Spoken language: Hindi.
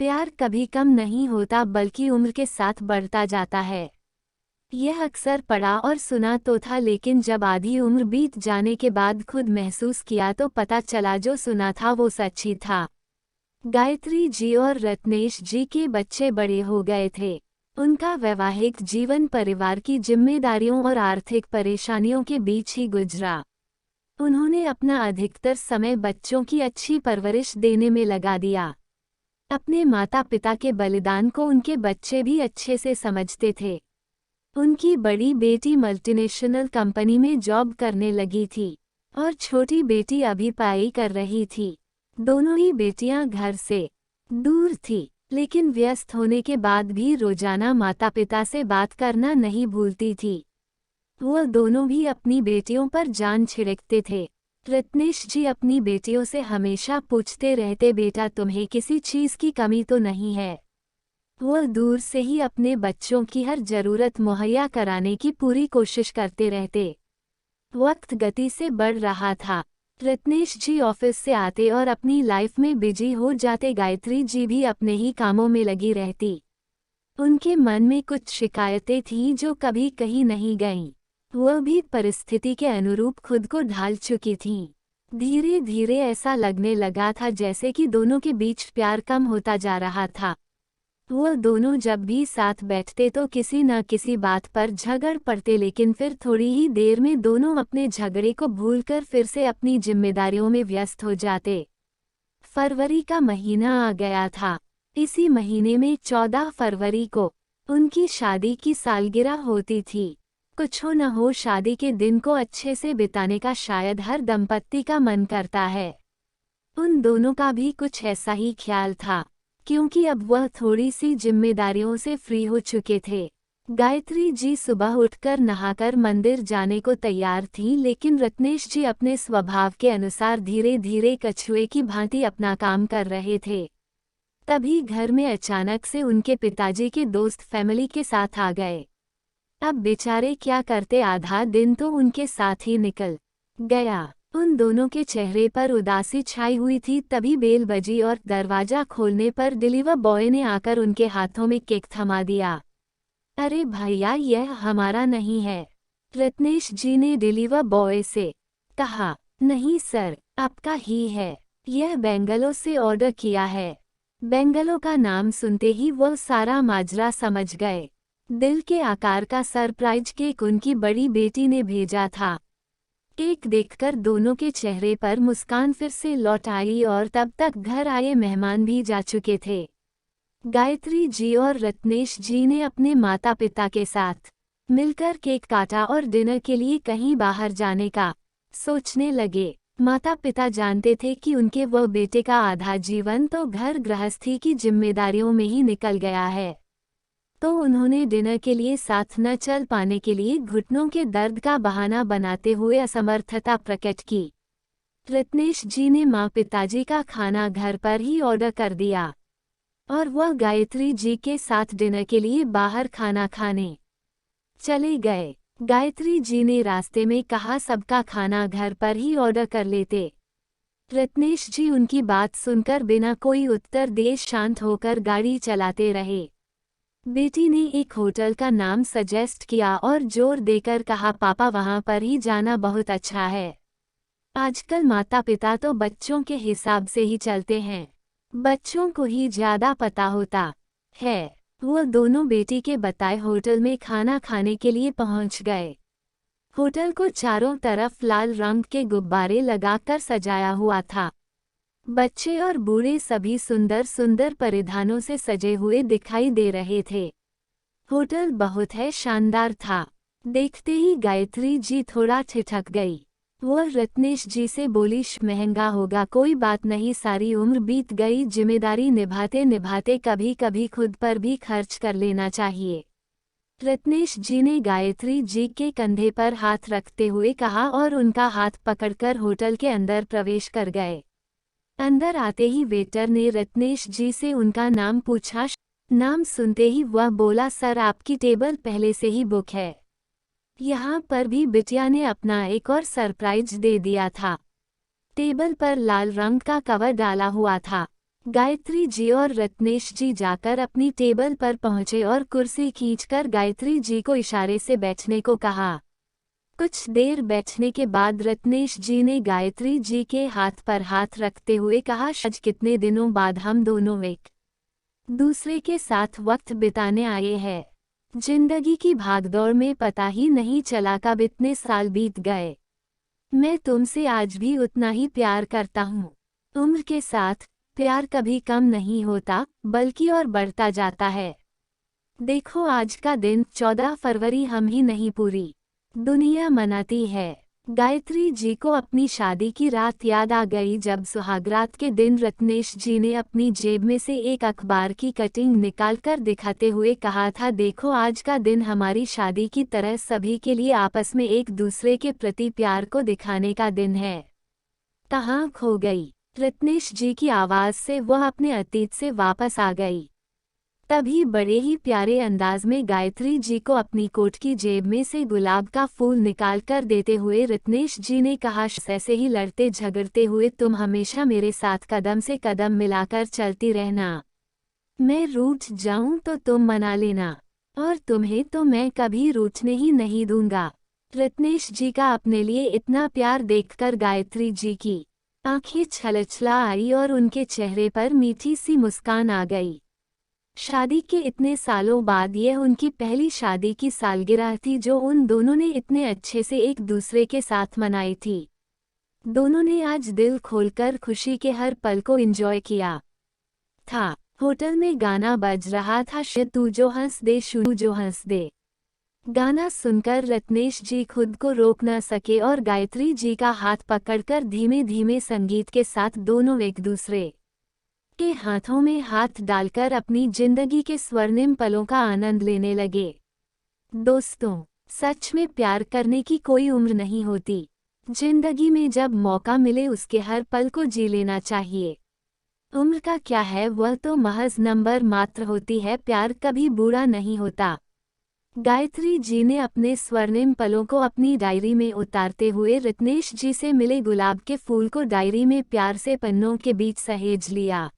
प्यार कभी कम नहीं होता बल्कि उम्र के साथ बढ़ता जाता है। यह अक्सर पढ़ा और सुना तो था, लेकिन जब आधी उम्र बीत जाने के बाद खुद महसूस किया तो पता चला जो सुना था वो सच ही था। गायत्री जी और रत्नेश जी के बच्चे बड़े हो गए थे। उनका वैवाहिक जीवन परिवार की जिम्मेदारियों और आर्थिक परेशानियों के बीच ही गुजरा। उन्होंने अपना अधिकतर समय बच्चों की अच्छी परवरिश देने में लगा दिया। अपने माता पिता के बलिदान को उनके बच्चे भी अच्छे से समझते थे। उनकी बड़ी बेटी मल्टीनेशनल कंपनी में जॉब करने लगी थी और छोटी बेटी अभी पढ़ाई कर रही थी। दोनों ही बेटियां घर से दूर थी, लेकिन व्यस्त होने के बाद भी रोजाना माता पिता से बात करना नहीं भूलती थी। वह दोनों भी अपनी बेटियों पर जान छिड़कते थे। रत्नेश जी अपनी बेटियों से हमेशा पूछते रहते, बेटा तुम्हें किसी चीज़ की कमी तो नहीं है। वह दूर से ही अपने बच्चों की हर जरूरत मुहैया कराने की पूरी कोशिश करते रहते। वक्त गति से बढ़ रहा था। रत्नेश जी ऑफिस से आते और अपनी लाइफ में बिजी हो जाते। गायत्री जी भी अपने ही कामों में लगी रहती। उनके मन में कुछ शिकायतें थीं जो कभी कहीं नहीं गईं। वह भी परिस्थिति के अनुरूप खुद को ढाल चुकी थीं। धीरे धीरे ऐसा लगने लगा था जैसे कि दोनों के बीच प्यार कम होता जा रहा था। वह दोनों जब भी साथ बैठते तो किसी न किसी बात पर झगड़ पड़ते, लेकिन फिर थोड़ी ही देर में दोनों अपने झगड़े को भूलकर फिर से अपनी जिम्मेदारियों में व्यस्त हो जाते। फरवरी का महीना आ गया था। इसी महीने में 14 फरवरी को उनकी शादी की सालगिरह होती थी। कुछ हो न हो, शादी के दिन को अच्छे से बिताने का शायद हर दंपत्ति का मन करता है। उन दोनों का भी कुछ ऐसा ही ख्याल था, क्योंकि अब वह थोड़ी सी जिम्मेदारियों से फ्री हो चुके थे। गायत्री जी सुबह उठकर नहाकर मंदिर जाने को तैयार थीं, लेकिन रत्नेश जी अपने स्वभाव के अनुसार धीरे धीरे कछुए की भांति अपना काम कर रहे थे। तभी घर में अचानक से उनके पिताजी के दोस्त फैमिली के साथ आ गए। अब बेचारे क्या करते, आधा दिन तो उनके साथ ही निकल गया। उन दोनों के चेहरे पर उदासी छाई हुई थी। तभी बेल बजी और दरवाजा खोलने पर डिलीवर बॉय ने आकर उनके हाथों में केक थमा दिया। अरे भैया, यह हमारा नहीं है, रत्नेश जी ने डिलीवर बॉय से कहा। नहीं सर, आपका ही है, यह बेंगलोर से ऑर्डर किया है। बेंगलोर का नाम सुनते ही वह सारा माजरा समझ गए। दिल के आकार का सरप्राइज केक उनकी बड़ी बेटी ने भेजा था। केक देखकर दोनों के चेहरे पर मुस्कान फिर से लौट आई और तब तक घर आए मेहमान भी जा चुके थे। गायत्री जी और रत्नेश जी ने अपने माता पिता के साथ मिलकर केक काटा और डिनर के लिए कहीं बाहर जाने का सोचने लगे। माता पिता जानते थे कि उनके वह बेटे का आधा जीवन तो घर गृहस्थी की जिम्मेदारियों में ही निकल गया है, तो उन्होंने डिनर के लिए साथ न चल पाने के लिए घुटनों के दर्द का बहाना बनाते हुए असमर्थता प्रकट की। रत्नेश जी ने माँ पिताजी का खाना घर पर ही ऑर्डर कर दिया और वह गायत्री जी के साथ डिनर के लिए बाहर खाना खाने चले गए। गायत्री जी ने रास्ते में कहा, सबका खाना घर पर ही ऑर्डर कर लेते। रत्नेश जी उनकी बात सुनकर बिना कोई उत्तर दिए शांत होकर गाड़ी चलाते रहे। बेटी ने एक होटल का नाम सजेस्ट किया और जोर देकर कहा, पापा वहाँ पर ही जाना बहुत अच्छा है। आजकल माता पिता तो बच्चों के हिसाब से ही चलते हैं, बच्चों को ही ज्यादा पता होता है। वह दोनों बेटी के बताए होटल में खाना खाने के लिए पहुंच गए। होटल को चारों तरफ लाल रंग के गुब्बारे लगाकर सजाया हुआ था। बच्चे और बूढ़े सभी सुंदर सुंदर परिधानों से सजे हुए दिखाई दे रहे थे। होटल बहुत है शानदार था। देखते ही गायत्री जी थोड़ा ठिठक गई। वह रत्नेश जी से बोली, महंगा होगा, कोई बात नहीं, सारी उम्र बीत गई, जिम्मेदारी निभाते निभाते कभी कभी खुद पर भी खर्च कर लेना चाहिए। रत्नेश जी ने गायत्री जी के कंधे पर हाथ रखते हुए कहा और उनका हाथ पकड़कर होटल के अंदर प्रवेश कर गए। अंदर आते ही वेटर ने रत्नेश जी से उनका नाम पूछा। नाम सुनते ही वह बोला, सर आपकी टेबल पहले से ही बुक है। यहाँ पर भी बिटिया ने अपना एक और सरप्राइज दे दिया था। टेबल पर लाल रंग का कवर डाला हुआ था। गायत्री जी और रत्नेश जी जाकर अपनी टेबल पर पहुंचे और कुर्सी खींचकर गायत्री जी को इशारे से बैठने को कहा। कुछ देर बैठने के बाद रत्नेश जी ने गायत्री जी के हाथ पर हाथ रखते हुए कहा, आज कितने दिनों बाद हम दोनों एक दूसरे के साथ वक्त बिताने आए हैं। जिंदगी की भागदौड़ में पता ही नहीं चला कब इतने साल बीत गए। मैं तुमसे आज भी उतना ही प्यार करता हूँ। उम्र के साथ प्यार कभी कम नहीं होता, बल्कि और बढ़ता जाता है। देखो आज का दिन 14 फरवरी हम ही नहीं पूरी दुनिया मनाती है। गायत्री जी को अपनी शादी की रात याद आ गई जब सुहागरात के दिन रत्नेश जी ने अपनी जेब में से एक अखबार की कटिंग निकालकर दिखाते हुए कहा था, देखो आज का दिन हमारी शादी की तरह सभी के लिए आपस में एक दूसरे के प्रति प्यार को दिखाने का दिन है। कहाँ खो गई? रत्नेश जी की आवाज़ से वह अपने अतीत से वापस आ गई। तभी बड़े ही प्यारे अंदाज में गायत्री जी को अपनी कोट की जेब में से गुलाब का फूल निकालकर देते हुए रत्नेश जी ने कहा, ऐसे ही लड़ते झगड़ते हुए तुम हमेशा मेरे साथ कदम से कदम मिलाकर चलती रहना। मैं रूठ जाऊं तो तुम मना लेना, और तुम्हें तो मैं कभी रूठने ही नहीं दूंगा। रत्नेश जी का अपने लिए इतना प्यार देखकर गायत्री जी की आंखें छलछला आई और उनके चेहरे पर मीठी सी मुस्कान आ गई। शादी के इतने सालों बाद यह उनकी पहली शादी की सालगिरह थी जो उन दोनों ने इतने अच्छे से एक दूसरे के साथ मनाई थी। दोनों ने आज दिल खोलकर खुशी के हर पल को एंजॉय किया था। होटल में गाना बज रहा था, तू जो हंस दे शू जो हंस दे। गाना सुनकर रत्नेश जी खुद को रोक न सके और गायत्री जी का हाथ पकड़कर धीमे धीमे संगीत के साथ दोनों एक दूसरे के हाथों में हाथ डालकर अपनी जिंदगी के स्वर्णिम पलों का आनंद लेने लगे। दोस्तों, सच में प्यार करने की कोई उम्र नहीं होती। जिंदगी में जब मौका मिले उसके हर पल को जी लेना चाहिए। उम्र का क्या है, वह तो महज नंबर मात्र होती है। प्यार कभी बुरा नहीं होता। गायत्री जी ने अपने स्वर्णिम पलों को अपनी डायरी में उतारते हुए रत्नेश जी से मिले गुलाब के फूल को डायरी में प्यार से पन्नों के बीच सहेज लिया।